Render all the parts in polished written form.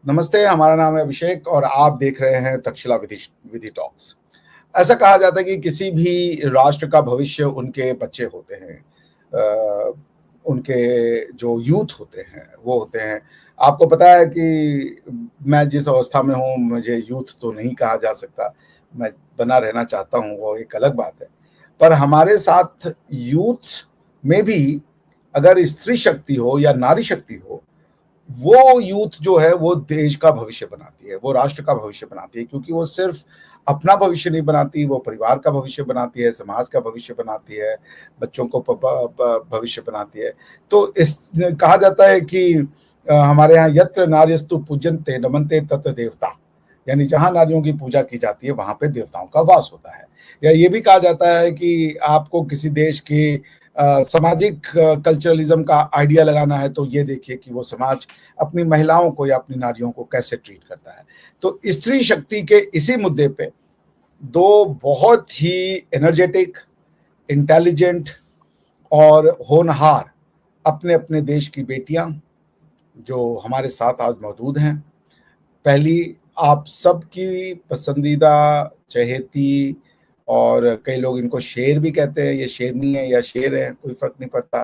नमस्ते, हमारा नाम है अभिषेक और आप देख रहे हैं तक्षशिला विधि विधि टॉक्स। ऐसा कहा जाता है कि किसी भी राष्ट्र का भविष्य उनके बच्चे होते हैं। उनके जो यूथ होते हैं, वो होते हैं। आपको पता है कि मैं जिस अवस्था में हूँ, मुझे यूथ तो नहीं कहा जा सकता। मैं बना रहना चाहता हूँ, वो एक अलग बात है। पर हमारे साथ यूथ में भी अगर स्त्री शक्ति हो या नारी शक्ति हो, वो यूथ जो है वो देश का भविष्य बनाती है, वो राष्ट्र का भविष्य बनाती है, क्योंकि वो सिर्फ अपना भविष्य नहीं बनाती, वो परिवार का भविष्य बनाती है, समाज का भविष्य बनाती है, बच्चों को भविष्य बनाती है। तो इस कहा जाता है कि हमारे यहाँ यत्र नार्यस्तु पूज्यन्ते नमन्ते तत्र देवता, यानी जहाँ नारियों की पूजा की जाती है वहां पे देवताओं का वास होता है। या ये भी कहा जाता है कि आपको किसी देश की सामाजिक कल्चरलिज्म का आइडिया लगाना है तो ये देखिए कि वो समाज अपनी महिलाओं को या अपनी नारियों को कैसे ट्रीट करता है। तो स्त्री शक्ति के इसी मुद्दे पे दो बहुत ही एनर्जेटिक, इंटेलिजेंट और होनहार अपने अपने देश की बेटियां जो हमारे साथ आज मौजूद हैं। पहली, आप सबकी पसंदीदा, चहेती और कई लोग इनको शेर भी कहते हैं, ये शेरनी है या शेर है कोई फर्क नहीं पड़ता,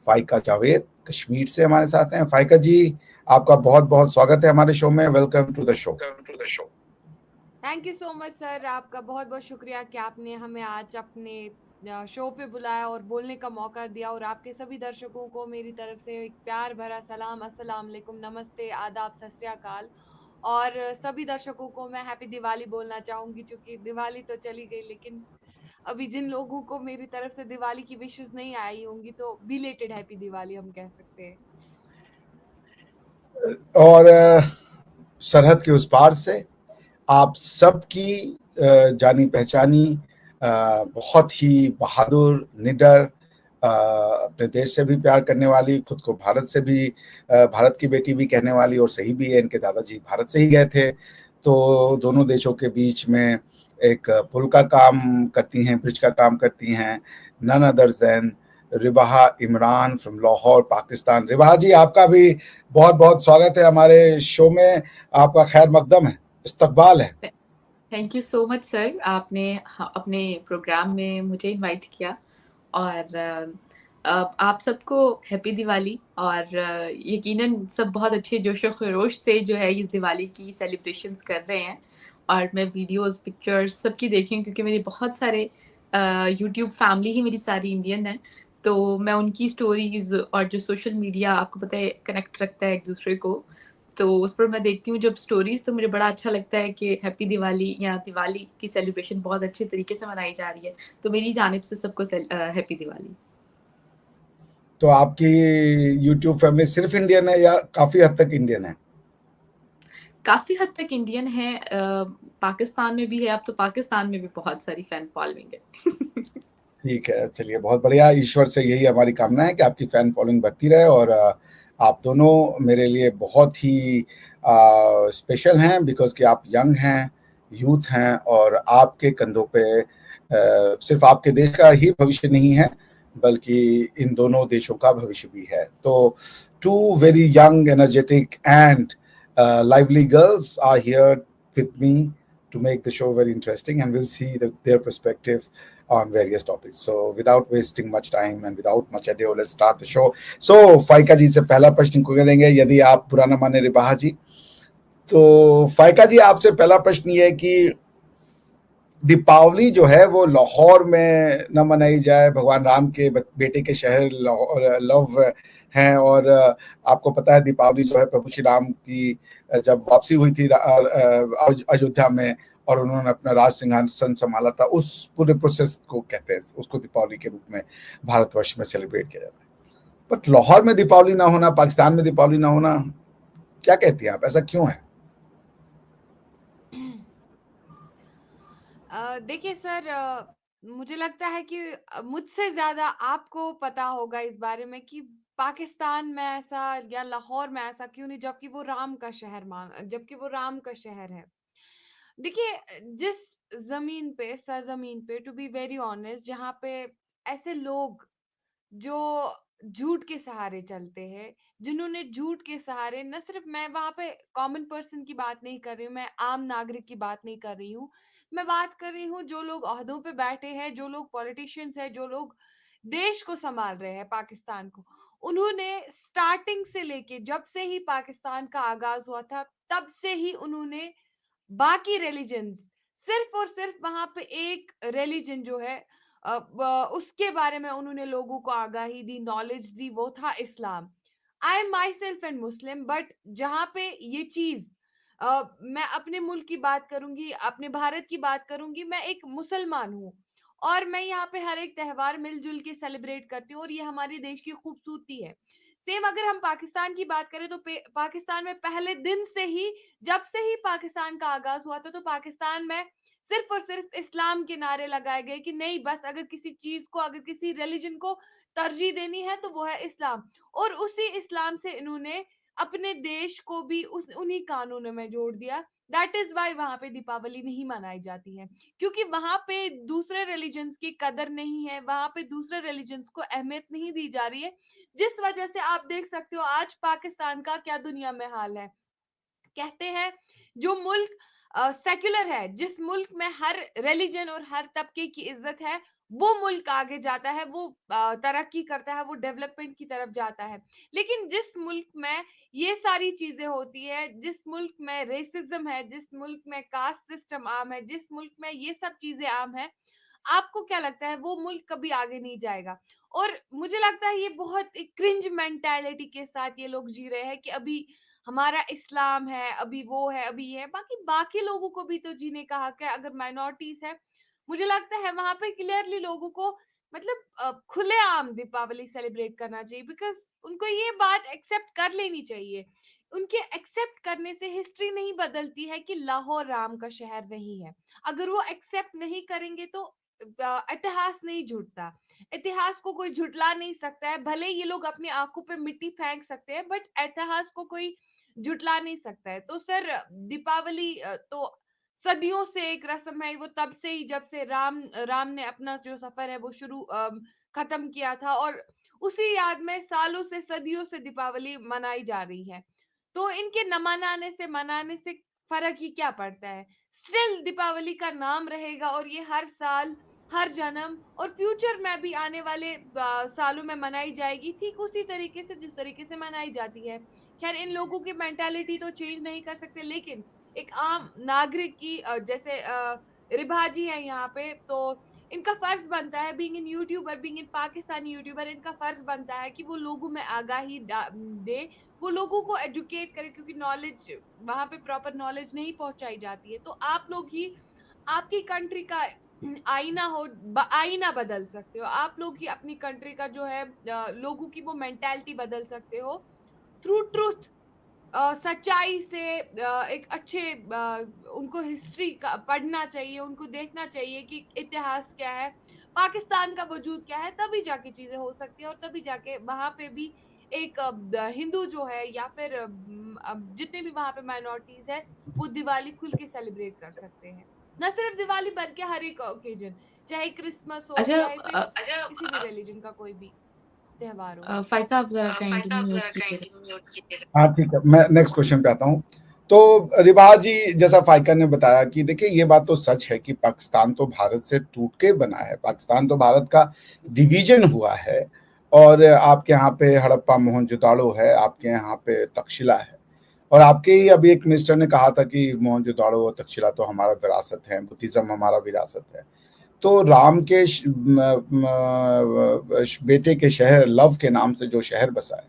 फाइका जावेद कश्मीर से हमारे साथ हैं। फाइका जी, आपका बहुत बहुत स्वागत है हमारे शो में। Welcome to the show. Thank you so much sir, आपका बहुत बहुत शुक्रिया कि आपने हमें आज अपने शो पे बुलाया और बोलने का मौका दिया। और आपके सभी दर्शकों को मेरी तरफ से एक प्यार भरा सलाम, अस्सलाम वालेकुम, नमस्ते, आदाब, सत श्री अकाल। और सभी दर्शकों को मैं हैप्पी दिवाली बोलना चाहूंगी, क्योंकि दिवाली तो चली गई, लेकिन अभी जिन लोगों को मेरी तरफ से दिवाली की विशेष नहीं आई होंगी, तो बिलेटेड हैप्पी दिवाली हम कह सकते हैं। और सरहद के उस पार से आप सबकी जानी पहचानी, बहुत ही बहादुर, निडर, अपने देश से भी प्यार करने वाली, खुद को भारत से भी भारत की बेटी भी कहने वाली, और सही भी है, इनके दादाजी भारत से ही गए थे। तो दोनों देशों के बीच में एक पुल का काम करती हैं, ब्रिज का काम करती हैं, none other than Ribaha Imran from Lahore, Pakistan. Ribaha ji, आपका भी बहुत बहुत स्वागत है हमारे शो में। आपका खैर मकदम है, इस्तकबाल है। Thank you so much sir, आपने अपने प्रोग्राम में मुझे इनवाइट किया। और आप सबको हैप्पी दिवाली। और यकीनन सब बहुत अच्छे जोशो खरोश से जो है इस दिवाली की सेलिब्रेशंस कर रहे हैं। और मैं वीडियोस, पिक्चर्स सबकी देख रही हूँ, क्योंकि मेरे बहुत सारे यूट्यूब फैमिली ही मेरी सारी इंडियन है। तो मैं उनकी स्टोरीज और जो सोशल मीडिया आपको पता है कनेक्ट रखता है एक दूसरे को, तो उस पर मैं देखती हूँ जब स्टोरीज, तो मुझे बड़ा अच्छा लगता है कि हैप्पी दिवाली या दिवाली की सेलिब्रेशन बहुत अच्छे तरीके से मनाई जा रही है। तो मेरी जानिब से सबको हैप्पी दिवाली। तो आपकी यूट्यूब फैमिली सिर्फ इंडियन है या काफी हद तक इंडियन है? काफी हद तक इंडियन है, पाकिस्तान में भी है, अब तो पाकिस्तान में भी बहुत सारी फैन फॉलोइंग है। ठीक है, चलिए, बहुत बढ़िया। ईश्वर से यही हमारी कामना है कि आपकी फैन फॉलोइंग बढ़ती रहे। और आप दोनों मेरे लिए बहुत ही स्पेशल हैं, बिकॉज कि आप यंग हैं, यूथ हैं, और आपके कंधों पे सिर्फ आपके देश का ही भविष्य नहीं है, बल्कि इन दोनों देशों का भविष्य भी है। तो two very young, energetic and lively girls are here with me to make the show very interesting, and we'll see their perspective on various topics. So without wasting much time and without much ado, let's start the show. So फाइका जी से पहला प्रश्न को करेंगे, यदि आप बुरा न माने रिबाहा जी। तो फाइका जी, आपसे पहला प्रश्न ये है कि दीपावली जो है वो लाहौर में न मनाई जाए। भगवान राम के बेटे के शहर लाहौर लव हैं, और आपको पता है दीपावली जो है प्रभु श्री राम की जब वापसी हुई थी अयोध्या में, और उन्होंने अपना राज सिंहासन संभाला था, उस पूरे प्रोसेस को कहते हैं, उसको दीपावली के रूप में भारतवर्ष में सेलिब्रेट किया जाता है। बट लाहौर में दीपावली ना होना, पाकिस्तान में दीपावली ना होना, क्या कहती हैं आप, ऐसा क्यों है? देखिए सर, मुझे लगता है कि मुझसे ज्यादा आपको पता होगा इस बारे में कि पाकिस्तान में ऐसा या लाहौर में ऐसा क्यों नहीं, जबकि वो राम का शहर है। देखिए, जिस जमीन पे, सरजमीन पे, टू बी वेरी ऑनेस्ट, जहाँ पे ऐसे लोग जो झूठ के सहारे चलते हैं, जिन्होंने झूठ के सहारे, न सिर्फ मैं वहां पे कॉमन पर्सन की बात नहीं कर रही हूँ, मैं आम नागरिक की बात नहीं कर रही हूँ, मैं बात कर रही हूँ जो लोग ओहदों पे बैठे हैं, जो लोग पॉलिटिशियंस हैं, जो लोग देश को संभाल रहे हैं, पाकिस्तान को। उन्होंने स्टार्टिंग से लेके जब से ही पाकिस्तान का आगाज हुआ था, तब से ही उन्होंने बाकी रिलीजन्स, सिर्फ और सिर्फ वहां पे एक रिलीजन जो है उसके बारे में उन्होंने लोगों को आगाही दी, नॉलेज दी, वो था इस्लाम। I am myself and Muslim, but जहां पे ये चीज मैं अपने मुल्क की बात करूंगी, अपने भारत की बात करूंगी, मैं एक मुसलमान हूँ और मैं यहाँ पे हर एक त्योहार मिलजुल के सेलिब्रेट करती हूँ, और ये हमारे देश की खूबसूरती है। सेम अगर हम पाकिस्तान की बात करें तो पाकिस्तान में पहले दिन से ही, जब से ही पाकिस्तान का आगाज हुआ था, तो पाकिस्तान में सिर्फ और सिर्फ इस्लाम के नारे लगाए गए कि नहीं, बस अगर किसी चीज को, अगर किसी रिलीजन को तरजीह देनी है तो वो है इस्लाम। और उसी इस्लाम से इन्होंने अपने देश को भी उस उन्हीं कानूनों में जोड़ दिया। दैट इज वाई वहां पे दीपावली नहीं मनाई जाती है, क्योंकि वहां पे दूसरे रिलीजन्स की कदर नहीं है, वहां पे दूसरे रिलीजन्स को अहमियत नहीं दी जा रही है, जिस वजह से आप देख सकते हो आज पाकिस्तान का क्या दुनिया में हाल है। कहते हैं जो मुल्क सेक्युलर है, जिस मुल्क में हर रिलीजन और हर तबके की इज्जत है, वो मुल्क आगे जाता है, वो तरक्की करता है, वो डेवलपमेंट की तरफ जाता है। लेकिन जिस मुल्क में ये सारी चीजें होती है, जिस मुल्क में रेसिज्म है, जिस मुल्क में कास्ट सिस्टम आम है, जिस मुल्क में ये सब चीजें आम है, आपको क्या लगता है वो मुल्क कभी आगे नहीं जाएगा। और मुझे लगता है ये बहुत एक क्रिंज मेंटालिटी के साथ ये लोग जी रहे हैं कि अभी हमारा इस्लाम है, अभी वो है, अभी ये है, बाकी बाकी लोगों को भी तो जीने का हक है। अगर माइनॉरिटीज है, मुझे लगता है वहां पे क्लियरली लोगों को मतलब खुलेआम दीपावली सेलिब्रेट करना चाहिए, बिकॉज उनको ये बात एक्सेप्ट कर लेनी चाहिए। उनके एक्सेप्ट करने से हिस्ट्री नहीं बदलती है कि लाहौर राम का शहर नहीं है। अगर वो एक्सेप्ट नहीं करेंगे तो इतिहास नहीं झुटता, इतिहास को कोई झुटला नहीं सकता है। भले ये लोग अपनी आंखों पे मिट्टी फेंक सकते हैं, बट इतिहास को कोई जुटला नहीं सकता है। तो सर दीपावली तो सदियों से एक रस्म है, वो तब से ही जब से राम राम ने अपना जो सफर है वो शुरू खत्म किया था, और उसी याद में सालों से, सदियों से दीपावली मनाई जा रही है। तो इनके न मनाने से मनाने से फर्क ही क्या पड़ता है। स्टिल दीपावली का नाम रहेगा, और ये हर साल, हर जन्म और फ्यूचर में भी आने वाले सालों में मनाई जाएगी, ठीक उसी तरीके से जिस तरीके से मनाई जाती है। खैर इन लोगों की मेंटालिटी तो चेंज नहीं कर सकते, लेकिन एक आम नागरिक की जैसे रिभा जी है यहाँ पे, तो इनका फर्ज बनता है, being in YouTuber, being in Pakistani YouTuber, इनका फर्ज बनता है कि वो लोगों में आगाही दे, वो लोगों को एजुकेट करे, क्योंकि नॉलेज वहां पे प्रॉपर नॉलेज नहीं पहुंचाई जाती है। तो आप लोग ही आपकी कंट्री का आईना हो, आईना बदल सकते हो। आप लोग ही अपनी कंट्री का जो है लोगों की वो मेंटालिटी बदल सकते हो थ्रू ट्रूथ, सच्चाई से। एक अच्छे उनको हिस्ट्री का पढ़ना चाहिए, उनको देखना चाहिए कि इतिहास क्या है, पाकिस्तान का वजूद क्या है, तभी जाके चीजें हो सकती है, और तभी जाके वहां पे भी एक हिंदू जो है, या फिर जितने भी वहां पे माइनॉरिटीज है, वो दिवाली खुल के सेलिब्रेट कर सकते हैं। न सिर्फ दिवाली बल्कि हर एक ओकेजन, चाहे क्रिसमस हो, अच्छा चाहे फिर किसी भी रिलीजन का कोई भी त्योहार हो। फाइका आप जरा काइंडली म्यूट कीजिएगा। हाँ ठीक है, मैं नेक्स्ट क्वेश्चन पे आता हूँ। तो रिबा जी, जैसा फाइका ने बताया कि देखिए ये बात तो सच है कि पाकिस्तान तो भारत से टूट के बना है, पाकिस्तान तो भारत का डिवीजन हुआ है। और आपके यहाँ पे हड़प्पा मोहनजोदाड़ो है, आपके यहाँ पे तक्षशिला है, और आपके ही अभी एक मिनिस्टर ने कहा था कि मोहनजोदाड़ो और तक्षशिला तो हमारा विरासत है, बुद्धिज्म हमारा विरासत है। तो राम के बेटे के शहर लव के नाम से जो शहर बसा है,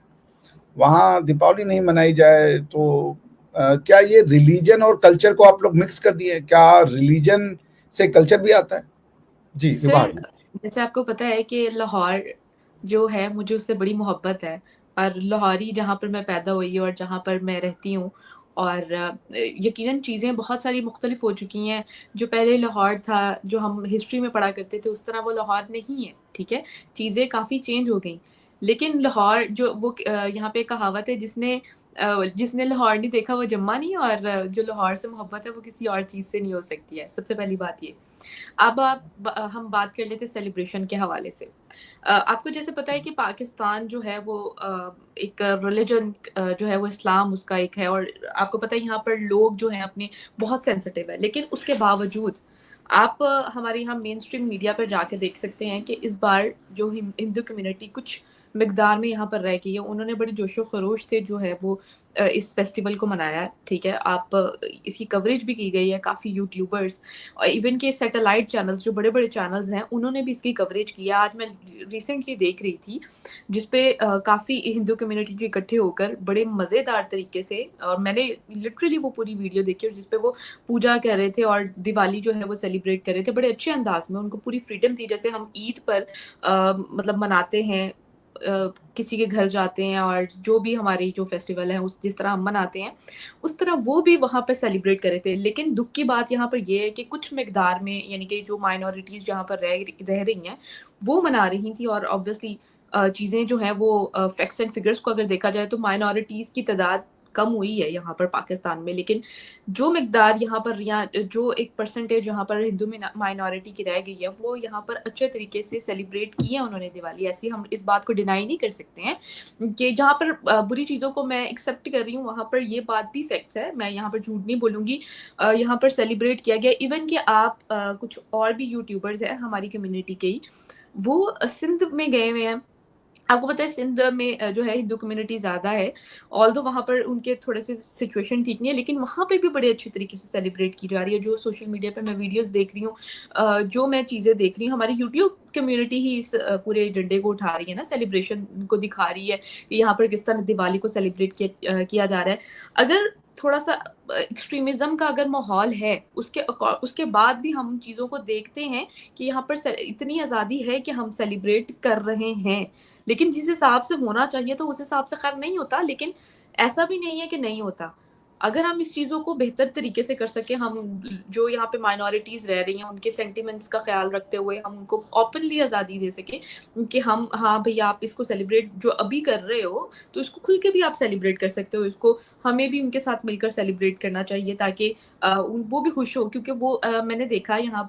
वहाँ दीपावली नहीं मनाई जाए तो क्या ये रिलीजन और कल्चर को आप लोग मिक्स कर दिए? क्या रिलीजन से कल्चर भी आता है? जी सर जैसे आपको पता है कि लाहौर जो है, मुझे उससे बड़ी मोहब्बत है, और लाहौरी जहाँ पर मैं पैदा हुई और जहाँ पर मैं रहती हूँ, और यकीनन चीज़ें बहुत सारी मुख्तलिफ हो चुकी हैं। जो पहले लाहौर था, जो हम हिस्ट्री में पढ़ा करते थे, उस तरह वो लाहौर नहीं है, ठीक है। चीज़ें काफ़ी चेंज हो गई, लेकिन लाहौर जो वो यहाँ पे कहावत है, जिसने जिसने लाहौर नहीं देखा वो जम्मा नहीं, और जो लाहौर से मोहब्बत है वो किसी और चीज़ से नहीं हो सकती है। सबसे पहली बात ये। अब हम बात कर लेते हैं सेलिब्रेशन के हवाले से। आपको जैसे पता है कि पाकिस्तान जो है वो एक रिलिजन जो है वो इस्लाम उसका एक है, और आपको पता है यहाँ पर लोग जो हैं अपने बहुत सेंसिटिव है, लेकिन उसके बावजूद आप हमारे यहाँ मेन स्ट्रीम मीडिया पर जाके देख सकते हैं कि इस बार जो हिंदू कम्युनिटी कुछ मिकदार में यहाँ पर रह गई है, उन्होंने बड़ी जोशो खरोश से जो है वो इस फेस्टिवल को मनाया है। ठीक है, आप इसकी कवरेज भी की गई है, काफ़ी यूट्यूबर्स और इवन के सैटेलाइट चैनल्स जो बड़े बड़े चैनल्स हैं उन्होंने भी इसकी कवरेज की है। आज मैं रिसेंटली देख रही थी जिसपे काफ़ी हिंदू कम्युनिटी जो इकट्ठे होकर बड़े मज़ेदार तरीके से, और मैंने लिटरली वो पूरी वीडियो देखी और जिसपे वो पूजा कर रहे थे और दिवाली जो है वो सेलिब्रेट कर रहे थे बड़े अच्छे अंदाज में। उनको पूरी फ्रीडम थी, जैसे हम ईद पर मतलब मनाते हैं, किसी के घर जाते हैं और जो भी हमारी जो फेस्टिवल है उस जिस तरह हम मनाते हैं उस तरह वो भी वहाँ पे सेलिब्रेट कर रहे थे। लेकिन दुख की बात यहाँ पर ये है कि कुछ मिकदार में, यानी कि जो माइनॉरिटीज़ जहाँ पर रह रही हैं वो मना रही थी, और ऑब्वियसली चीज़ें जो हैं वो फैक्ट्स एंड फिगर्स को अगर देखा जाए तो माइनॉरिटीज़ की तादाद कम हुई है यहाँ पर पाकिस्तान में। लेकिन जो मिकदार यहाँ पर जो एक परसेंटेज यहाँ पर हिंदू माइनॉरिटी की रह गई है वो यहाँ पर अच्छे तरीके से सेलिब्रेट की है उन्होंने दिवाली। ऐसी हम इस बात को डिनाई नहीं कर सकते हैं कि जहाँ पर बुरी चीज़ों को मैं एक्सेप्ट कर रही हूँ वहाँ पर ये बात भी फैक्ट है, मैं यहाँ पर झूठ नहीं बोलूँगी। यहाँ पर सेलिब्रेट किया गया। इवन कि आप कुछ और भी यूट्यूबर्स हैं हमारी कम्युनिटी के ही, वो सिंध में गए हुए हैं। आपको पता है सिंध में जो है हिंदू कम्युनिटी ज़्यादा है, ऑल्दो वहाँ पर उनके थोड़े से सिचुएशन ठीक नहीं है, लेकिन वहाँ पे भी बड़े अच्छे तरीके से सेलिब्रेट की जा रही है। जो सोशल मीडिया पे मैं वीडियोस देख रही हूँ, जो मैं चीज़ें देख रही हूँ, हमारी यूट्यूब कम्युनिटी ही इस पूरे एजेंडे को उठा रही है ना, सेलिब्रेशन को दिखा रही है कि यहाँ पर किस तरह दिवाली को सेलिब्रेट किया जा रहा है। अगर थोड़ा सा एक्सट्रीमिज्म का अगर माहौल है उसके बाद भी हम चीज़ों को देखते हैं कि यहाँ पर इतनी आज़ादी है कि हम सेलिब्रेट कर रहे हैं, लेकिन जिस हिसाब से होना चाहिए तो उस हिसाब से खैर नहीं होता। लेकिन ऐसा भी नहीं है कि नहीं होता। अगर हम इस चीज़ों को बेहतर तरीके से कर सकें, हम जो यहाँ पे माइनॉरिटीज़ रह रही हैं उनके सेंटिमेंट्स का ख़्याल रखते हुए हम उनको ओपनली आज़ादी दे सकें कि हम हाँ भैया आप इसको सेलिब्रेट जो अभी कर रहे हो तो इसको खुल के भी आप सेलिब्रेट कर सकते हो, इसको हमें भी उनके साथ मिलकर सेलिब्रेट करना चाहिए ताकि वो भी खुश हो। क्योंकि वो मैंने देखा यहाँ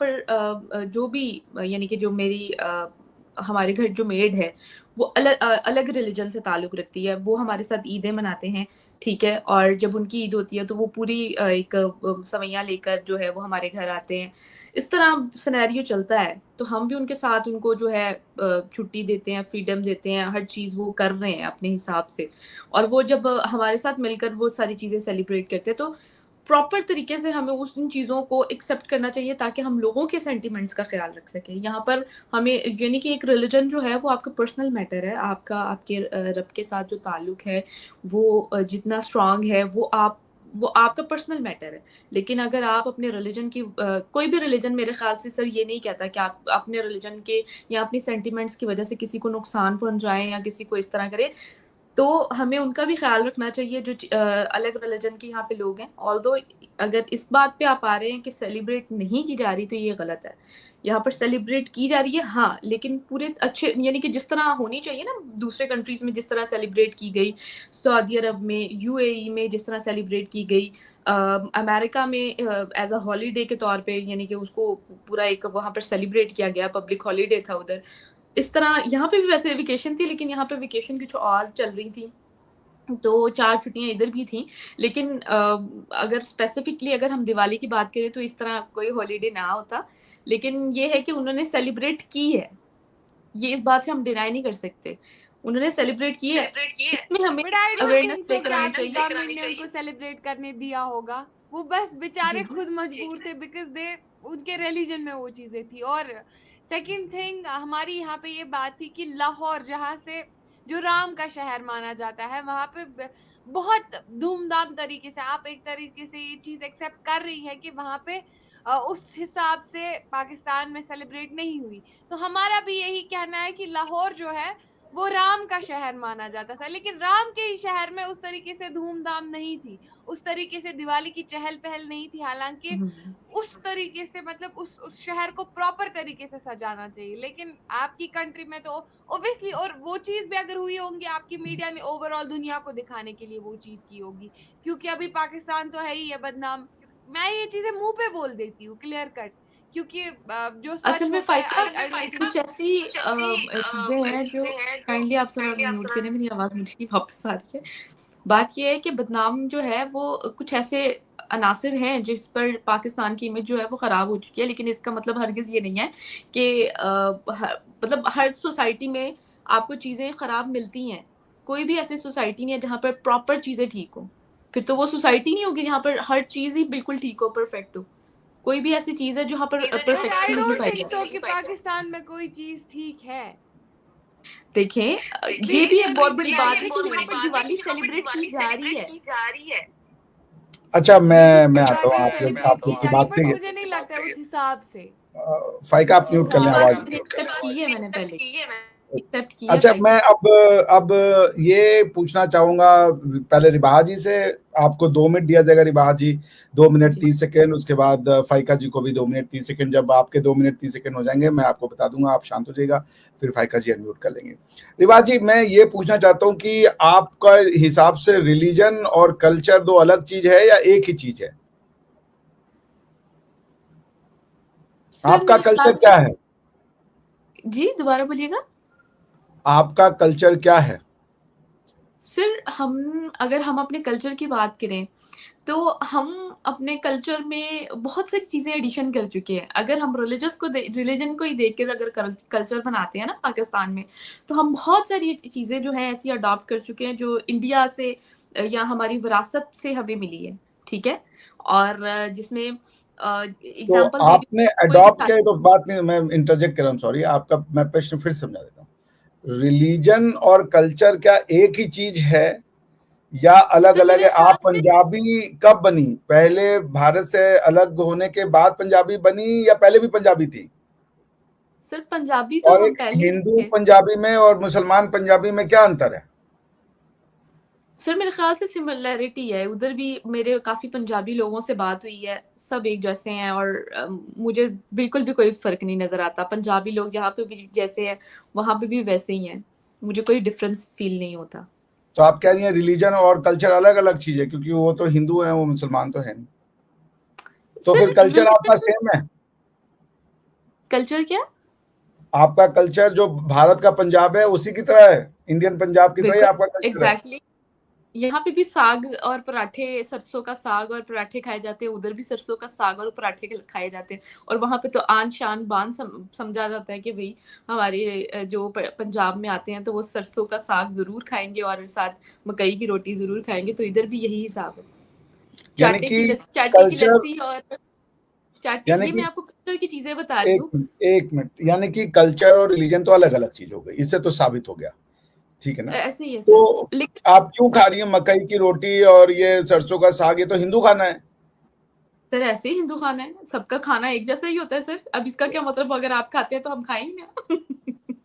पर जो भी यानी कि जो मेरी हमारे घर जो मेड है वो अलग रिलीजन से ताल्लुक़ रखती है, वो हमारे साथ ईदें मनाते हैं, ठीक है? और जब उनकी ईद होती है तो वो पूरी एक सवैयाँ लेकर जो है वो हमारे घर आते हैं। इस तरह सिनेरियो चलता है, तो हम भी उनके साथ उनको जो है छुट्टी देते हैं, फ्रीडम देते हैं, हर चीज़ वो कर रहे हैं अपने हिसाब से। और वो जब हमारे साथ मिलकर वो सारी चीज़ें सेलिब्रेट करते हैं तो प्रॉपर तरीके से हमें उन चीज़ों को एक्सेप्ट करना चाहिए ताकि हम लोगों के सेंटिमेंट्स का ख़्याल रख सकें। यहाँ पर हमें यानी कि एक रिलिजन जो है वो आपका पर्सनल मैटर है, आपका आपके रब के साथ जो ताल्लुक है वो जितना स्ट्रॉन्ग है वो आपका पर्सनल मैटर है। लेकिन अगर आप अपने रिलिजन की कोई भी रिलिजन मेरे ख़्याल से सर ये नहीं कहता कि आप अपने रिलिजन के या अपनी सेंटिमेंट्स की वज़ह से किसी को नुकसान पहुँचाएँ या किसी को इस तरह करें, तो हमें उनका भी ख़्याल रखना चाहिए जो अलग रिलिजन के यहाँ पे लोग हैं। ऑल्दो अगर इस बात पे आप आ रहे हैं कि सेलिब्रेट नहीं की जा रही तो ये गलत है। यहाँ पर सेलिब्रेट की जा रही है हाँ, लेकिन पूरे अच्छे यानी कि जिस तरह होनी चाहिए ना दूसरे कंट्रीज़ में जिस तरह सेलिब्रेट की गई, सऊदी अरब में, यूएई में जिस तरह सेलिब्रेट की गई, अमेरिका में एज़ अ हॉलिडे के तौर पे यानी कि उसको पूरा एक वहाँ पर सेलिब्रेट किया गया, पब्लिक हॉलिडे था उधर। इस तरह यहाँ पे भी वैसे वेकेशन थी लेकिन यहाँ पे वेकेशन कुछ और चल रही थी। तो 4 छुट्टियाँ इधर भी थी। लेकिन अगर स्पेसिफिकली अगर हम दिवाली की बात करें तो इस तरह कोई हॉलिडे ना होता। लेकिन ये है कि उन्होंने सेलिब्रेट की है। ये इस बात से हम डिनाई नहीं कर सकते। उन्होंने सेलिब्रेट की है। इसमें हमें but I don't awareness think so लेकर कि आनी आपकी चाहिए। गवर्नमेंट ने उनको सेलिब्रेट करने दिया होगा। वो बस बेचारे जी। खुद मजबूर थे बिकॉज़ दे उनके रिलीजन में वो चीज़ें थी। और सेकंड थिंग हमारी यहाँ पे ये बात थी कि लाहौर जहाँ से जो राम का शहर माना जाता है वहाँ पे बहुत धूमधाम तरीके से आप एक तरीके से ये चीज़ एक्सेप्ट कर रही है कि वहाँ पे उस हिसाब से पाकिस्तान में सेलिब्रेट नहीं हुई। तो हमारा भी यही कहना है कि लाहौर जो है वो राम का शहर माना जाता था, लेकिन राम के ही शहर में उस तरीके से धूमधाम नहीं थी, उस तरीके से दिवाली की चहल पहल नहीं थी। हालांकि उस तरीके से मतलब उस शहर को प्रॉपर तरीके से सजाना चाहिए, लेकिन आपकी कंट्री में तो ऑब्वियसली, और वो चीज भी अगर हुई होंगी आपकी मीडिया ने ओवरऑल दुनिया को दिखाने के लिए वो चीज की होगी, क्योंकि अभी पाकिस्तान तो है ही है बदनाम। मैं ये चीजें मुंह पे बोल देती हूँ क्लियर कट, क्योंकि जो असल सच में होता है फाइका कुछ ऐसी चीजें हैं जो, काइंडली आप थोड़ा म्यूट करें, मेरी आवाज मुझे वापस आ रही है। बात ये है कि बदनाम जो है वो कुछ ऐसे अनासिर हैं जिस पर पाकिस्तान की इमेज जो है वो खराब हो चुकी है, लेकिन इसका मतलब हरगिज ये नहीं है कि मतलब हर सोसाइटी में आपको चीजें खराब मिलती हैं। कोई भी ऐसी सोसाइटी नहीं है जहाँ पर प्रॉपर चीजें ठीक हो, फिर तो वो सोसाइटी नहीं होगी जहाँ पर हर चीज ही बिल्कुल ठीक हो, परफेक्ट हो। कोई भी ऐसी चीज है जहाँ पर बट परफेक्शन आई नहीं डोंट पाई थिंक जाती। सो कि पाकिस्तान में कोई चीज ठीक है। देखें, ये भी एक बहुत बड़ी बात है कि यहाँ पर दिवाली सेलिब्रेट की जा रही है। अच्छा, मैं आता हूँ दिवाली आप लोग सेलिब्रेट की की जा रही, बात बट से। मुझे नहीं लगता है उस हिसाब से। फाइका आप उस म्यूट कर ये लें, हिसाब बात आवाज। से एक्सेप्ट की है मैंने पहले, एक्सेप्ट की है अच्छा, फाइका। मैं अब ये पूछना चाहूंगा पहले रिबाहा जी से। आपको 2 मिनट दिया जाएगा, रिबाहा जी 2 मिनट जी 30 सेकेंड, उसके बाद फाइका जी को भी 2 मिनट 30 सेकेंड। जब आपके 2 मिनट 30 सेकेंड हो जाएंगे मैं आपको बता दूंगा, आप शांत हो जाइएगा, फिर फाइका जी अनम्यूट कर लेंगे। रिबाहा जी, मैं ये पूछना चाहता हूँ कि आपका हिसाब से रिलीजन और कल्चर दो अलग चीज है या एक ही चीज है? सर, आपका मेरे कल्चर ख्याल क्या से, है? जी दोबारा बोलिएगा। आपका कल्चर क्या है? सर, अगर हम अपने कल्चर की बात करें तो हम अपने कल्चर में बहुत सारी चीजें एडिशन कर चुके हैं। अगर हम रिलीजन को ही देखकर अगर कल्चर बनाते हैं ना पाकिस्तान में, तो हम बहुत सारी चीजें जो है ऐसी अडॉप्ट कर चुके हैं जो इंडिया से या हमारी विरासत से हमें मिली है। ठीक है, और जिसमें तो एग्जाम्पल दे रही आपने हूँ, कोई भी अडॉप्ट किया है तो बात नहीं, मैं इंटरजेक्ट कर रहा हूँ, सॉरी। आपका मैं प्रश्न फिर समझा देता हूँ। रिलीजन और कल्चर क्या एक ही चीज है या अलग सर अलग मेरे है? ख्याल आप से, पंजाबी कब बनी? पहले भारत से अलग होने के बाद पंजाबी बनी या पहले भी पंजाबी थी? सर पंजाबी तो और हम एक पहले से हिंदू थे। पंजाबी में और मुसलमान पंजाबी में क्या अंतर है? सर मेरे ख्याल से सिमिलैरिटी है, उधर भी मेरे काफी पंजाबी लोगों से बात हुई है, सब एक जैसे हैं और मुझे बिल्कुल भी कोई फर्क नहीं नजर आता। पंजाबी लोग जहाँ पे भी जैसे हैं वहां पे भी वैसे ही हैं, मुझे कोई डिफरेंस फील नहीं होता। तो आप कह रही हैं रिलीजन और कल्चर अलग अलग चीज है, क्योंकि वो तो हिंदू है, वो मुसलमान तो है नहीं। तो सर फिर कल्चर आपका रिलीजन, सेम है? कल्चर क्या? आपका कल्चर जो भारत का पंजाब है उसी की तरह है, इंडियन पंजाब की तरह ही बिल्कुल आपका कल्चर है? एग्जैक्टली, यहाँ पे भी साग और पराठे, सरसों का साग और पराठे खाए जाते हैं, उधर भी सरसों का साग और पराठे खाए जाते हैं। और वहां पे तो आन शान बान समझा जाता है कि भाई हमारे जो पंजाब में आते हैं तो वो सरसों का साग जरूर खाएंगे और साथ मकई की रोटी जरूर खाएंगे। तो इधर भी यही हिसाब है, यानी कि चाटे की कल्चर, लस्सी और चाटे, यानी ये कि मैं आपको कल्चर की चीजें बता रही हूँ। एक मिनट, यानी कि कल्चर और रिलीजन तो अलग अलग चीज हो गई, इससे तो साबित हो गया, ठीक है ना? ऐसे ही है सर, तो लेकिन आप क्यों खा रही हैं मकई की रोटी और ये सरसों का साग? ये तो हिंदू खाना है। सर ऐसे ही हिंदू खाना है, सबका खाना एक जैसा ही होता है सर। अब इसका क्या मतलब, अगर आप खाते हैं तो हम खाएंगे ना।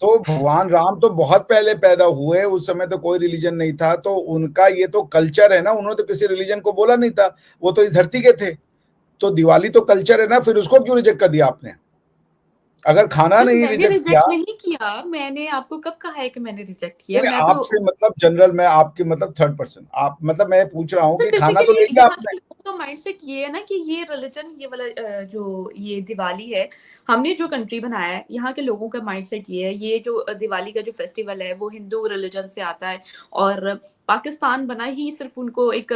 तो भगवान राम तो बहुत पहले पैदा हुए, उस समय तो कोई रिलीजन नहीं था, तो उनका ये तो कल्चर है ना, उन्होंने तो किसी रिलीजन को बोला नहीं था, वो तो इस धरती के थे। तो दिवाली तो कल्चर है ना, फिर उसको क्यों रिजेक्ट कर दिया आपने? अगर खाना सर नहीं मैंने रिजेक्ट किया। रिजेक्ट नहीं किया, मैंने आपको कब कहा है कि मैंने रिजेक्ट किया? नहीं, मैं तो आपसे मतलब जनरल में, आपके मतलब थर्ड पर्सन, आप मतलब मैं पूछ रहा हूँ सर कि खाना तो बेसिकली ले लिया यहाँ आपने। के लोगों का माइंडसेट ये है ना कि ये रिलीजन, ये वाला जो ये दिवाली है, हमने जो कंट्री बनाया है, यहाँ के लोगों का माइंडसेट ये है, ये जो दिवाली का जो फेस्टिवल है वो हिंदू रिलीजन से आता है। और पाकिस्तान बना ही सिर्फ उनको एक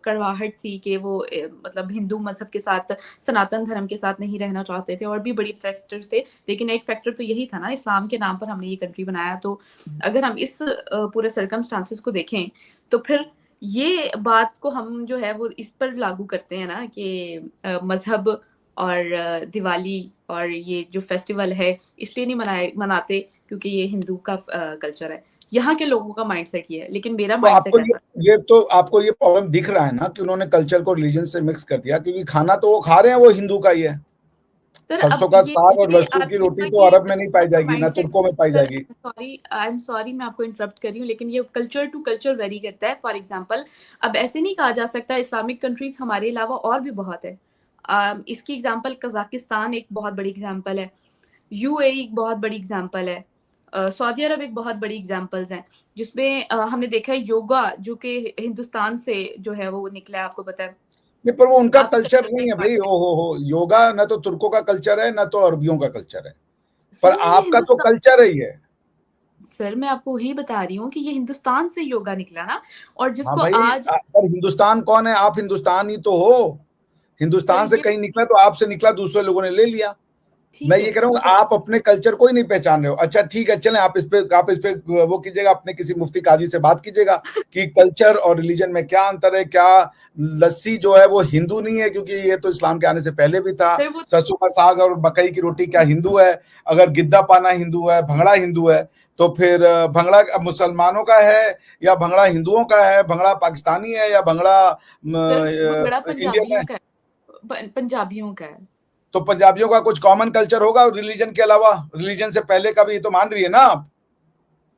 कड़वाहट थी कि वो मतलब हिंदू मजहब के साथ, सनातन धर्म के साथ नहीं रहना चाहते थे, और भी बड़ी फैक्टर थे, लेकिन एक फैक्टर तो यही था ना, इस्लाम के नाम पर हमने ये कंट्री बनाया। तो अगर हम इस पूरे सर्कमस्टांसिस को देखें तो फिर ये बात को हम जो है वो इस पर लागू करते हैं ना कि मजहब और दिवाली और ये जो फेस्टिवल है इसलिए नहीं मनाते क्योंकि ये हिंदू का कल्चर है। यहाँ के लोगों का माइंडसेट ये है, लेकिन मेरा तो माइंडसेट ऐसा आपको ये प्रॉब्लम दिख रहा है ना कि उन्होंने कल्चर को रिलीजन से मिक्स कर दिया, क्योंकि खाना तो वो खा रहे हैं वो हिंदू का ही है। सर सरसों अब का ये साग और ये लहसुन की आपने रोटी कहा तो कि अरब में नहीं पाई जाएगी, ना माइंडसेट, तुर्कों में पाई सर जाएगी। आई एम सॉरी मैं आपको इंटरप्ट कर रही हूँ, लेकिन ये कल्चर टू कल्चर वेरी करता है। फॉर एग्जांपल अब ऐसे नहीं कहा जा सकता, इस्लामिक कंट्रीज हमारे अलावा और भी बहुत है। इसकी एग्जांपल कजाकिस्तान एक बहुत बड़ी एग्जांपल है, यूएई एक बहुत बड़ी एग्जांपल है, सऊदी अरब एक बहुत बड़ी एग्जांपल्स हैं, जिसमें हमने देखा है योगा जो कि हिंदुस्तान से जो है वो निकला है, आपको पता है। नहीं, पर वो उनका आप कल्चर नहीं है भाई। ओ हो, योगा ना तो तुर्कों का कल्चर है ना तो अरबियों का कल्चर है, पर सर ये आपका तो हिंदुस्तान, कल्चर ही है। सर मैं आपको वही बता रही हूँ कि ये हिंदुस्तान से योगा निकला ना, और हाँ जिसको भाई, आज, पर हिंदुस्तान कौन है? आप हिंदुस्तान ही तो हो। सर हिंदुस्तान से ये कहीं निकला तो आपसे निकला, दूसरे लोगों ने ले लिया। मैं ठीक ये है, कह रहा हूँ ठीक है, आप अपने कल्चर को ही नहीं पहचान रहे हो। अच्छा ठीक है, चलें, आप इस पे वो कीजिएगा, अपने किसी मुफ्ती काजी से बात कीजिएगा कि कल्चर और रिलीजन में क्या अंतर है। क्या लस्सी जो है वो हिंदू नहीं है? क्योंकि ये तो इस्लाम के आने से पहले भी था। सर वो सरसों का साग और मकई की रोटी क्या हिंदू है? अगर गिद्दा पाना हिंदू है, भंगड़ा हिंदू है, तो फिर भंगड़ा मुसलमानों का है या भंगड़ा हिंदुओं का है? भंगड़ा पाकिस्तानी है या भंगड़ा सर भंगड़ा इंडियन है? पंजाबियों का है, पंजाबियों का है। तो पंजाबियों का कुछ कॉमन कल्चर होगा रिलीजन के अलावा? रिलीजन से पहले का भी तो मान रही है ना आप?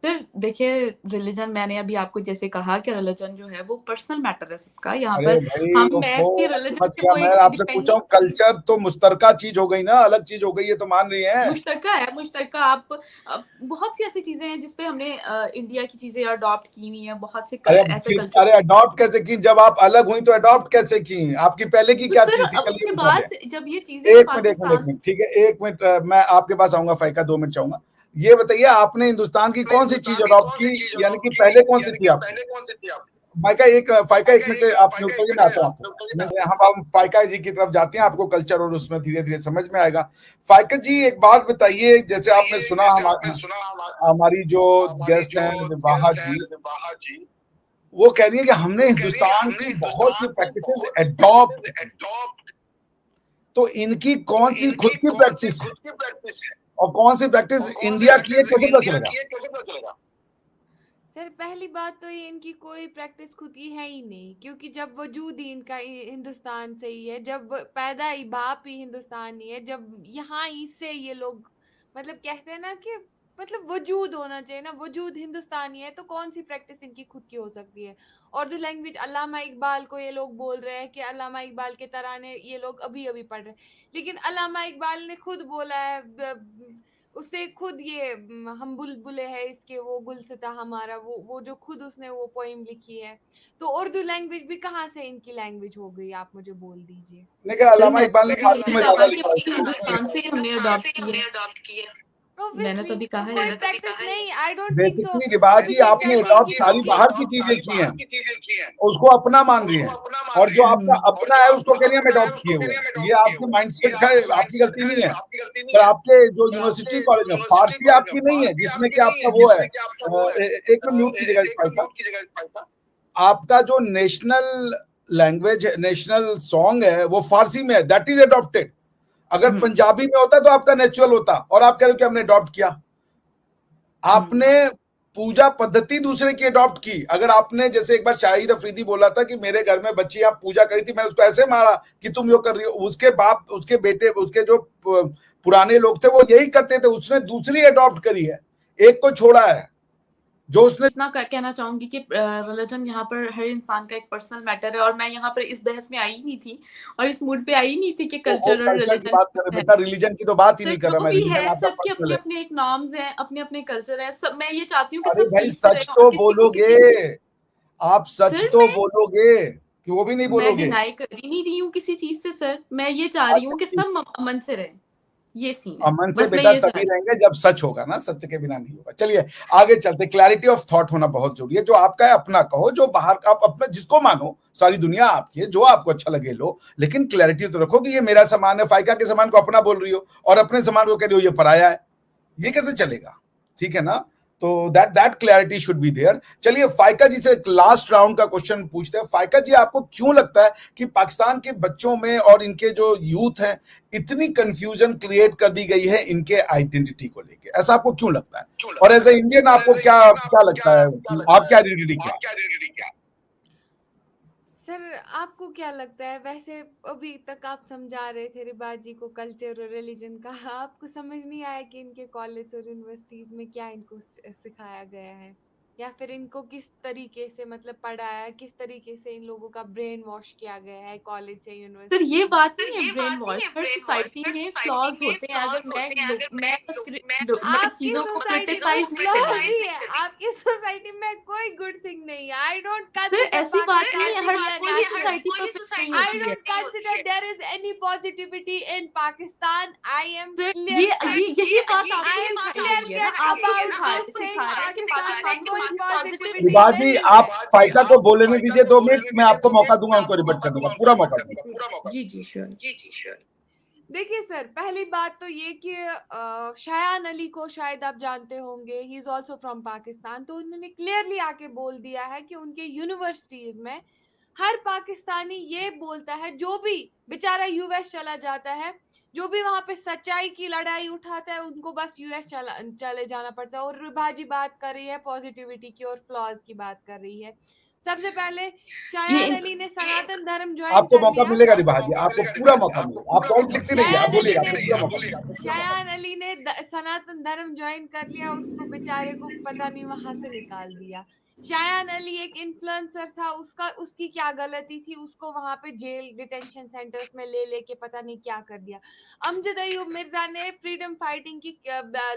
सर देखिए, रिलीजन मैंने अभी आपको जैसे कहा कि रिलीजन जो है वो पर्सनल मैटर है सबका, यहाँ अरे पर भाई हम मैं वो भी रिलीजन समझ पे गया। कोई मैं आपसे डिपेंड पूछा नहीं हूँ, करती। कल्चर तो मुश्तरका चीज हो गई ना, अलग चीज हो गई, ये तो मान रही है। मुश्तरका है, मुश्तरका। आप बहुत सी ऐसी चीजें हैं जिसपे हमने इंडिया की चीजें अडॉप्ट की हुई हैं, बहुत से अरे ऐसे कल्चर। अरे अडॉप्ट कैसे की? जब आप अलग हुई तो अडॉप्ट कैसे की? आपकी पहले की तो क्या सर चीज थी? चलिए उसके बताते बाद हैं। जब ये चीजें एक मिनट, एक मिनट, एक पाकिस्तान, मिनट, ठीक है, एक मिनट। मैं आपके पास आऊंगा फाइका, 2 मिनट चाहूंगा। ये बताइए, आपने हिंदुस्तान की कौन सी चीज अडॉप्ट की, यानी कि पहले कौन सी थी आपकी? माइका एक फाइका, एक मिनट आप म्यूट करिए, मैं आता हूँ आपको। हम फाइका जी की तरफ जाते हैं, आपको कल्चर और उसमें धीरे धीरे समझ में आएगा। फाइका जी एक बात बताइए, जैसे आपने सुना हमारी जो गेस्ट हैं विवाहा जी, वो कह रही है कि हमने हिंदुस्तान की बहुत सी प्रैक्टिसेस एडॉप्ट की। तो इनकी कौन सी खुद की प्रैक्टिस है और कौन सी प्रैक्टिस इंडिया की है, कैसे पता चलेगा? सर पहली बात तो ये इनकी कोई प्रैक्टिस खुद की है ही नहीं, क्योंकि जब वजूद ही इनका हिंदुस्तान से ही है, जब पैदा ही बाप ही हिंदुस्तानी है, जब यहाँ ही से ये लोग मतलब कहते हैं ना कि मतलब वजूद होना चाहिए ना, वजूद हिंदुस्तानी है, तो कौन सी प्रैक्टिस इनकी खुद की हो सकती है? और जो लैंग्वेज अल्लामा इकबाल को ये लोग बोल रहे हैं कि अल्लामा इकबाल के तराने ये लोग अभी अभी पढ़ रहे हैं, लेकिन अल्लामा इकबाल ने खुद बोला है, उससे खुद ये हम बुलबुले है इसके वो गुलसिता हमारा, वो जो खुद उसने वो पोइम लिखी है, तो उर्दू लैंग्वेज भी कहाँ से इनकी लैंग्वेज हो गई, आप मुझे बोल दीजिए। लेकिन सर अल्लामा मैं इकबाल ने तो फारसी यही में ज्यादा कहा कि लिखा अपनी है। हिंदुस्तान से ही हमने अडॉप्ट की है, मैंने तो ऑब्वियसली अभी तो कहा कोई है। प्रैक्टिस नहीं, I don't think so. Basically रिवाज जी, अभिषेक आपने कहते हैं अडॉप्ट कि सारी बाहर की चीजें की हैं, उसको अपना मान रही हैं, और जो आपका हम्म, अपना है उसको कह रही है हम अडॉप्ट किए हुए हैं। ये आपके माइंडसेट का, आपकी गलती नहीं है। पर आपके जो यूनिवर्सिटी कॉलेज में फारसी आपकी नहीं है, जिसमें कि आपका वो है। एक मिनट म्यूट कीजिएगा इस फाइल का। आपका जो नेशनल लैंग्वेज, नेशनल सॉन्ग है, वो फारसी में है, दैट इज अडॉप्टेड। अगर हम्म, पंजाबी में होता तो आपका नेचुरल होता, और आप कह रहे हो कि हमने अडॉप्ट किया। आपने पूजा पद्धति दूसरे की अडॉप्ट की। अगर आपने, जैसे एक बार शाहिद अफरीदी बोला था कि मेरे घर में बच्ची आप पूजा करी थी, मैंने उसको ऐसे मारा कि तुम यो कर रही हो, उसके बाप, उसके बेटे, उसके जो पुराने लोग थे वो यही करते थे, उसने दूसरी अडॉप्ट करी है, एक को छोड़ा है जो उसने। इतना कहना चाहूंगी कि रिलीजन यहाँ पर हर इंसान का एक पर्सनल मैटर है, और मैं यहाँ पर इस बहस में आई ही नहीं थी और इस मूड पे आई ही नहीं थी कि वो कल्चर और कल्चर की रिलीजन बात कर रहे है। बेटा, रिलीजन की तो बात ही सर नहीं कर रहा जो मैं। भी रिलीजन है आपका सबके पर्सनल अपने है। अपने एक नॉर्म्स हैं, अपने अपने कल्चर है सब। मैं ये चाहती हूँ कि अरे सब भाई पीस से सच रहें और तो किसी को बोलोगे, किसी। आप सच सर तो बोलोगे कि वो भी नहीं मैं बोलोगे? डिनाई कर ही नहीं रही हूँ किसी चीज से सर, मैं ये चाह रही अच्छा हूँ कि ठीक, सब अमन से रहें, ये सीन है, अमन से बस मैं बेटा ये चाह तभी रही रहेंगे जब सच होगा ना, सत्य के बिना नहीं होगा। चलिए आगे चलते। क्लैरिटी ऑफ थॉट होना बहुत जरूरी है। जो आपका है अपना कहो, जो बाहर का आप अपना जिसको मानो, सारी दुनिया आपकी है, जो आपको अच्छा लगे लो, लेकिन क्लैरिटी तो रखो कि ये मेरा सामान है। फाइका के सामान को अपना बोल रही हो और अपने सामान को कह रही हो ये पराया है, ये कैसे चलेगा? ठीक है ना? तो that clarity should be there. चलिए फाइका जी से एक लास्ट राउंड का क्वेश्चन पूछते हैं। फाइका जी, आपको क्यों लगता है कि पाकिस्तान के बच्चों में और इनके जो यूथ हैं, इतनी कंफ्यूजन क्रिएट कर दी गई है इनके आइडेंटिटी को लेके? ऐसा आपको क्यों लगता है? और एज ए इंडियन आपको क्या क्या लगता है कि आपकी आइडेंटिटी क्या है? सर आपको क्या लगता है, वैसे अभी तक आप समझा रहे थे रिबाज जी को कल्चर और रिलीजन का, आपको समझ नहीं आया कि इनके कॉलेज और यूनिवर्सिटीज में क्या इनको सिखाया गया है, या फिर इनको किस तरीके से मतलब पढ़ाया है, किस तरीके से इन लोगों का ब्रेन वॉश किया गया है कॉलेज से सर यूनिवर्सिटी ये से? बात नहीं है ब्रेन वॉश, हर सोसाइटी में फ्लॉज होते हैं। अगर मैं बस मतलब आपकी चीजों को सोसाइटी में क्रिटिसाइज नहीं कर फ्लॉज रही। ही है, आपकी सोसाइटी में कोई गुड थिंग नहीं है। आई डोंट सर कंसीडर ऐसी बात नहीं है, पाकिस्तान हर टू बी अ कोई भी नेशन। सोसाइटी परफेक्ट नहीं I होती है। don't consider there is any positivity in Pakistan. I am sir clear cut. यही बात I आपको am सिखाई clear गई है ना, cut आपको about this thing. सिखा रहे हैं कि पाकिस्तान में पाकिस्तान में कोई कोई चीज पॉजिटिव पॉजिटिविटी विभा जी, नहीं आप है। फाइता को बोलने दीजिए 2 मिनट, मैं आपको मौका दूंगा उनको रिबट करने का, पूरा मौका दूंगा। जी जी श्योर। देखिए सर, पहली बात तो ये कि शायान अली को शायद आप जानते होंगे, he is also from Pakistan. तो उन्होंने क्लियरली आके बोल दिया है कि उनके यूनिवर्सिटीज में हर पाकिस्तानी ये बोलता है, जो भी बेचारा यूएस चला जाता है, जो भी वहां पे सच्चाई की लड़ाई उठाता है, उनको बस यूएस चले जाना पड़ता है। और रिभाजी बात कर रही है पॉजिटिविटी की और फ्लॉज की बात कर रही है। सबसे पहले शायान अली ने सनातन धर्म ज्वाइन आपको कर मौका लिया। मिलेगा रिभा जी, आपको पूरा मौका मिलेगा। आप पॉइंट लिखते रहिए, आप बोलिएगा, आपको पूरा मौका मिलेगा। शायान अली ने सनातन धर्म ज्वाइन कर लिया, उसको बेचारे को पता नहीं वहां से निकाल दिया। शायान अली एक इन्फ्लुएंसर था, उसकी क्या गलती थी, उसको वहां पे जेल डिटेंशन सेंटर्स में ले लेके पता नहीं क्या कर दिया। अमजद अयूब मिर्जा ने फ्रीडम फाइटिंग की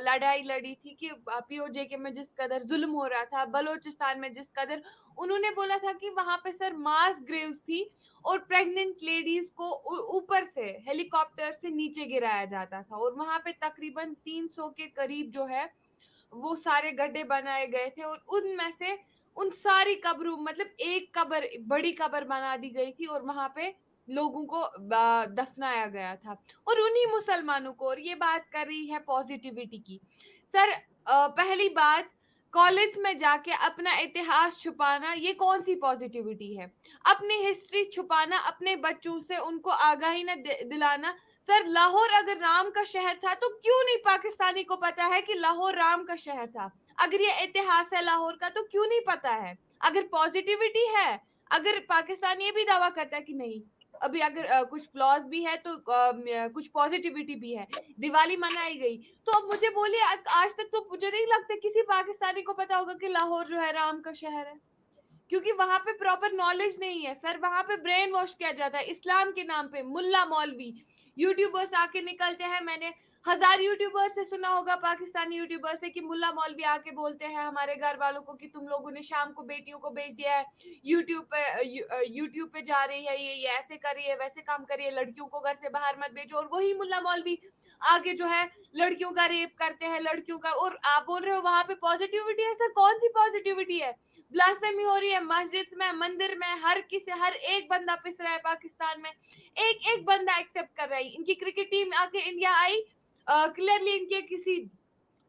लड़ाई लड़ी थी कि पीओजे में जिस कदर जुल्म हो रहा था, बलोचिस्तान में जिस कदर, उन्होंने बोला था कि वहां पे सर मास ग्रेव्स थी और प्रेग्नेंट लेडीज को ऊपर से हेलीकॉप्टर से नीचे गिराया जाता था, और वहां पे तकरीबन 300 के करीब जो है वो सारे गड्ढे बनाए गए थे, और उनमें से उन सारी कब्रों मतलब एक कब्र, बड़ी कब्र बना दी गई थी और वहां पे लोगों को दफनाया गया था, और उन्हीं मुसलमानों को। और ये बात कर रही है पॉजिटिविटी की। सर पहली बात, कॉलेज में जाके अपना इतिहास छुपाना ये कौन सी पॉजिटिविटी है? अपनी हिस्ट्री छुपाना, अपने बच्चों से उनको आगाही न दिलाना। सर लाहौर अगर राम का शहर था तो क्यों नहीं पाकिस्तानी को पता है कि लाहौर राम का शहर था? अगर ये इतिहास है लाहौर का तो क्यों नहीं पता है? अगर पॉजिटिविटी है, अगर पाकिस्तान ये भी दावा करता है कि नहीं, अभी अगर कुछ फ्लॉज भी है तो कुछ पॉजिटिविटी भी है, दिवाली मनाई गई, तो अब मुझे बोलिए, आज तक तो मुझे नहीं लगता किसी पाकिस्तानी को पता होगा कि लाहौर जो है राम का शहर है, क्योंकि वहां पे प्रॉपर नॉलेज नहीं है सर। वहां पे ब्रेन वॉश किया जाता है इस्लाम के नाम पे। मुल्ला मौलवी यूट्यूबर्स आके निकलते हैं, मैंने 1000 यूट्यूबर से सुना होगा, पाकिस्तानी यूट्यूबर से, कि मुल्ला मौलवी आके बोलते हैं हमारे घर वालों को कि तुम लोगों ने शाम को बेटियों को भेज दिया है, यूट्यूब पे जा रही है, ये ऐसे कर रही है, वैसे काम कर रही है, लड़कियों को घर से बाहर मत भेजो। और वही मुल्ला मौलवी आगे जो है लड़कियों का रेप करते हैं, लड़कियों का। और आप बोल रहे हो वहां पे पॉजिटिविटी है? सर कौन सी पॉजिटिविटी है? ब्लास्फेमी हो रही है मस्जिद में, मंदिर में, हर एक बंदा पिस रहा है पाकिस्तान में, एक एक बंदा एक्सेप्ट कर रहा है। इनकी क्रिकेट टीम आके इंडिया आई, क्लियरली इनके किसी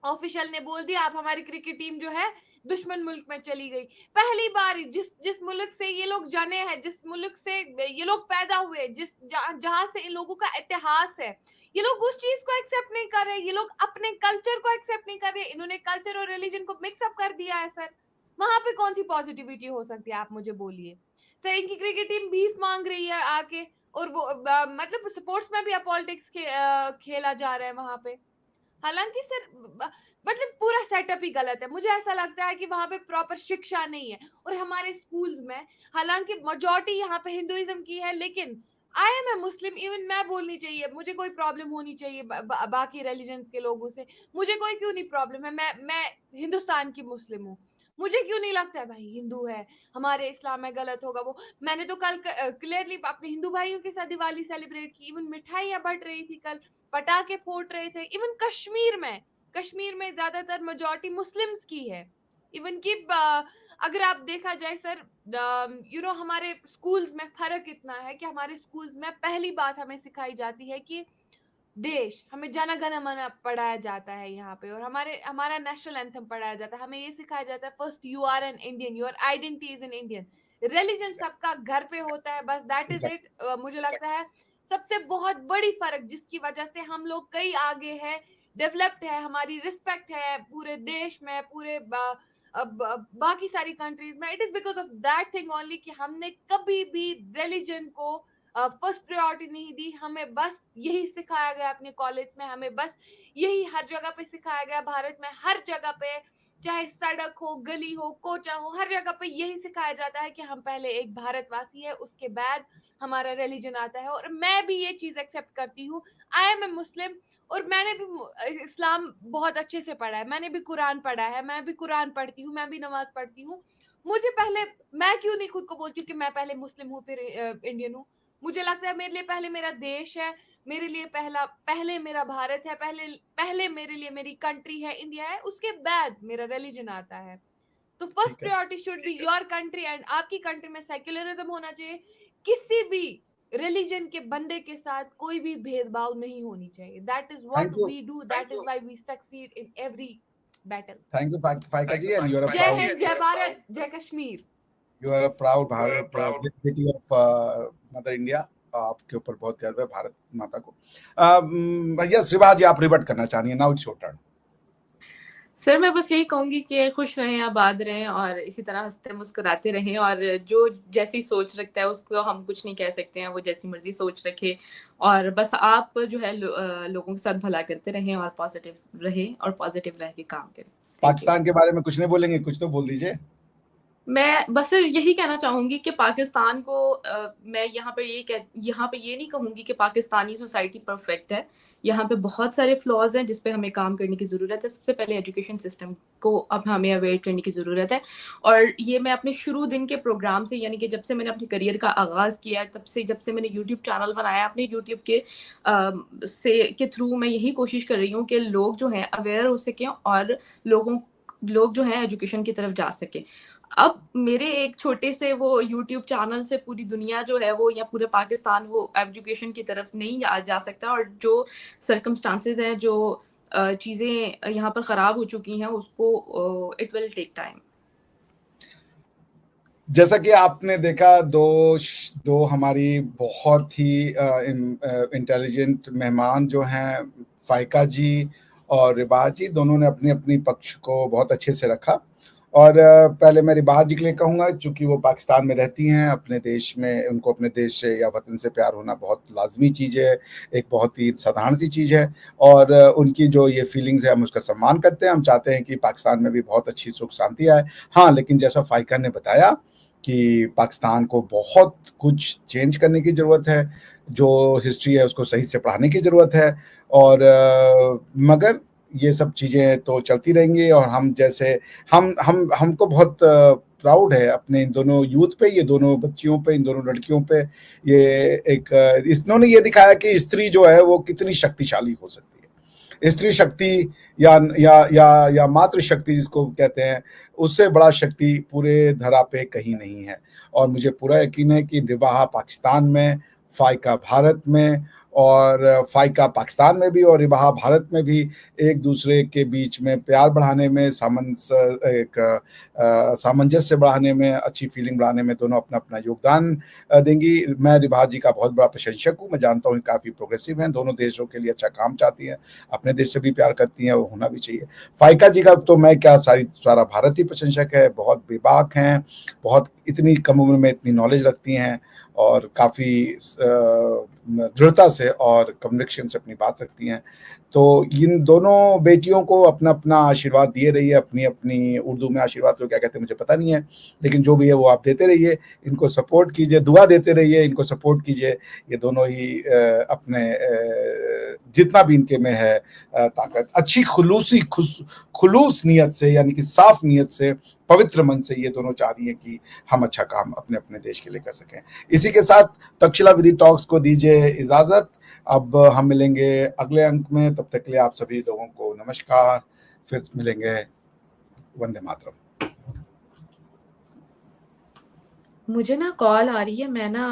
ऑफिशियल ने बोल दिया आप हमारी क्रिकेट टीम जो है दुश्मन मुल्क में चली गई। पहली बार जिस मुल्क से ये लोग जने हैं, जिस मुल्क से ये लोग पैदा हुए, जहां से इन लोगों का इतिहास है, ये लोग उस चीज को एक्सेप्ट नहीं कर रहे, ये लोग अपने कल्चर को एक्सेप्ट नहीं कर रहे, इन्होंने कल्चर और रिलीजन को मिक्सअप कर दिया है सर। वहां पे कौन सी पॉजिटिविटी हो सकती है, आप मुझे बोलिए। सर इनकी क्रिकेट टीम बीफ मांग रही है आके, और वो मतलब स्पोर्ट्स में भी पॉलिटिक्स खेला जा रहा है वहां पे। हालांकि सर मतलब पूरा सेटअप ही गलत है। मुझे ऐसा लगता है कि वहां पे प्रॉपर शिक्षा नहीं है। और हमारे स्कूल्स में, हालांकि मेजॉरिटी यहाँ पे हिंदुइज्म की है, लेकिन I M A Muslim, even मैं बोलनी चाहिए, मुझे कोई प्रॉब्लम होनी चाहिए बाकी रिलीजन्स के लोगों से, मुझे कोई क्यों नहीं प्रॉब्लम है, मैं हिंदुस्तान की मुस्लिम हूँ, मुझे क्यों नहीं लगता है भाई हिंदू है हमारे इस्लाम में गलत होगा वो। मैंने तो कल क्लियरली अपने हिंदू भाइयों के साथ दिवाली सेलिब्रेट की, इवन मिठाइयां बट रही थी, कल पटाखे फूट रहे थे। इवन कश्मीर में ज्यादातर मेजॉरिटी मुस्लिम्स की है। इवन की अगर आप देखा जाए सर, हमारे स्कूल्स में फर्क इतना है कि हमारे स्कूल्स में पहली बात हमें सिखाई जाती है कि देश, हमें जन गण मन पढ़ाया जाता है यहाँ पे, और हमारा नेशनल एंथम पढ़ाया जाता है, हमें ये सिखाया जाता है first you are an Indian, your identity is an Indian. Religion सबका घर पे होता है, बस दैट इज इट। मुझे लगता है सबसे बहुत बड़ी फर्क जिसकी वजह से हम लोग कई आगे हैं डेवलप्ड है, हमारी रिस्पेक्ट है पूरे देश में, पूरे बाकी सारी कंट्रीज में, it is because of that thing only कि हमने कभी भी रिलीजन को फर्स्ट प्रायोरिटी नहीं दी। हमें बस यही सिखाया गया अपने कॉलेज में, हमें बस यही हर जगह पे सिखाया गया, भारत में हर जगह पे, चाहे सड़क हो, गली हो, कोचा हो, हर जगह पे यही सिखाया जाता है कि हम पहले एक भारतवासी है, उसके बाद हमारा रिलीजन आता है। और मैं भी ये चीज एक्सेप्ट करती हूँ, आई एम ए मुस्लिम, और मैंने भी इस्लाम बहुत अच्छे से पढ़ा है, मैंने भी कुरान पढ़ा है, मैं भी कुरान पढ़ती हूँ, मैं भी नमाज पढ़ती हूँ। मुझे पहले, मैं क्यों नहीं खुद को बोलती हूँ कि मैं पहले मुस्लिम हूँ फिर इंडियन हूँ? मुझे लगता है मेरे लिए पहले मेरा देश है, मेरे लिए पहले मेरा भारत है, पहले मेरे लिए मेरी कंट्री है, इंडिया है, उसके बाद मेरा रिलीजन आता है। तो फर्स्ट ठीक है। Priority should be your country, and आपकी कंट्री में सेक्युलरिज्म होना चाहिए, किसी भी रिलीजन के बंदे के साथ कोई भी भेदभाव नहीं होनी चाहिए। That is what thank you, we do, that is why we succeed in every battle. Thank you Faika ji, and you are a जय प्राउड, हिंद, जय भारत, जय Kashmir. You are a proud Bharat beti of mother India. आपके ऊपर बहुत गर्व है भारत माता को। भैया श्रीभा जी, आप रिवर्ट करना चाहेंगे, now it's your turn. Sir मैं बस यही कहूंगी कि खुश रहें, आबाद रहें और इसी तरह हंसते मुस्कुराते रहें, और जो जैसी सोच रखता है उसको हम कुछ नहीं कह सकते हैं, वो जैसी मर्जी सोच रखे, और बस आप जो है लोगों के साथ भला करते रहें और पॉजिटिव रहें और पॉजिटिव रह के काम करें। Thank you. पाकिस्तान के बारे में कुछ नहीं बोलेंगे? कुछ तो बोल दीजिए। मैं बस यही कहना चाहूंगी कि पाकिस्तान को मैं यहाँ पे ये नहीं कहूंगी कि पाकिस्तानी सोसाइटी परफेक्ट है। यहाँ पे बहुत सारे फ्लॉज हैं जिस पे हमें काम करने की ज़रूरत है। सबसे पहले एजुकेशन सिस्टम को अब हमें अवेयर करने की ज़रूरत है, और ये मैं अपने शुरू दिन के प्रोग्राम से, यानी कि जब से मैंने अपने करियर का आगाज़ किया तब से, जब से मैंने यूट्यूब चैनल बनाया, अपने यूट्यूब के थ्रू मैं यही कोशिश कर रही हूँ कि लोग जो हैं अवेयर हो सकें और लोग जो हैं एजुकेशन की तरफ जा सकें। अब मेरे एक छोटे से वो यूट्यूब चैनल से पूरी दुनिया जो है वो, या पूरे पाकिस्तान वो एजुकेशन की तरफ नहीं जा सकता, और जो सर्कमस्टांसेस हैं, जो चीज़ें यहाँ पर ख़राब हो चुकी हैं, उसको इट विल टेक टाइम। जैसा कि आपने देखा, दो हमारी बहुत ही इंटेलिजेंट मेहमान जो हैं, फाइका जी और रिबा जी, दोनों ने अपनी अपनी पक्ष को बहुत अच्छे से रखा। और पहले मैं रिबा जी के लिए कहूँगा, चूँकि वो पाकिस्तान में रहती हैं, अपने देश में उनको अपने देश से या वतन से प्यार होना बहुत लाज़मी चीज़ है, एक बहुत ही साधारण सी चीज़ है, और उनकी जो ये फीलिंग्स है हम उसका सम्मान करते हैं। हम चाहते हैं कि पाकिस्तान में भी बहुत अच्छी सुख शांति आए। हाँ, लेकिन जैसा फाइका ने बताया कि पाकिस्तान को बहुत कुछ चेंज करने की ज़रूरत है, जो हिस्ट्री है उसको सही से पढ़ाने की ज़रूरत है, और मगर ये सब चीज़ें तो चलती रहेंगी। और हम जैसे हमको बहुत प्राउड है अपने इन दोनों यूथ पे, ये दोनों बच्चियों पे, इन दोनों लड़कियों पे। ये एक इन्होंने ये दिखाया कि स्त्री जो है वो कितनी शक्तिशाली हो सकती है। स्त्री शक्ति या मातृ शक्ति जिसको कहते हैं, उससे बड़ा शक्ति पूरे धरा पे कहीं नहीं है। और मुझे पूरा यकीन है कि रिबा पाकिस्तान में, फाइका भारत में, और फाइका पाकिस्तान में भी और रिबा भारत में भी एक दूसरे के बीच में प्यार बढ़ाने में, सामंजस्य बढ़ाने में, अच्छी फीलिंग बढ़ाने में दोनों अपना अपना योगदान देंगी। मैं रिबा जी का बहुत बड़ा प्रशंसक हूँ। मैं जानता हूँ काफ़ी प्रोग्रेसिव हैं, दोनों देशों के लिए अच्छा काम चाहती हैं, अपने देश से भी प्यार करती हैं, वो होना भी चाहिए। फाइका जी का तो मैं क्या, सारा भारत ही प्रशंसक है, बहुत बेबाक हैं, बहुत इतनी कम उम्र में इतनी नॉलेज रखती हैं, और काफ़ी दृढ़ता से और कन्विक्शन से अपनी बात रखती हैं। तो इन दोनों बेटियों को अपना अपना आशीर्वाद दिए रहिए, अपनी अपनी, उर्दू में आशीर्वाद को क्या कहते हैं मुझे पता नहीं है, लेकिन जो भी है वो आप देते रहिए, इनको सपोर्ट कीजिए, दुआ देते रहिए, इनको सपोर्ट कीजिए। ये दोनों ही अपने जितना भी इनके में है ताकत, अच्छी खुलूस नीयत से, यानी कि साफ नीयत से, पवित्र मन से ये दोनों चाह रही हैं कि हम अच्छा काम अपने अपने देश के लिए कर सकें। इसी के साथ तक्षशिला विधि टॉक्स को दीजिए इजाजत। अब हम मिलेंगे अगले अंक में, तब तक के लिए आप सभी लोगों को नमस्कार, फिर मिलेंगे। वंदे मातरम। मुझे ना कॉल आ रही है, मैं ना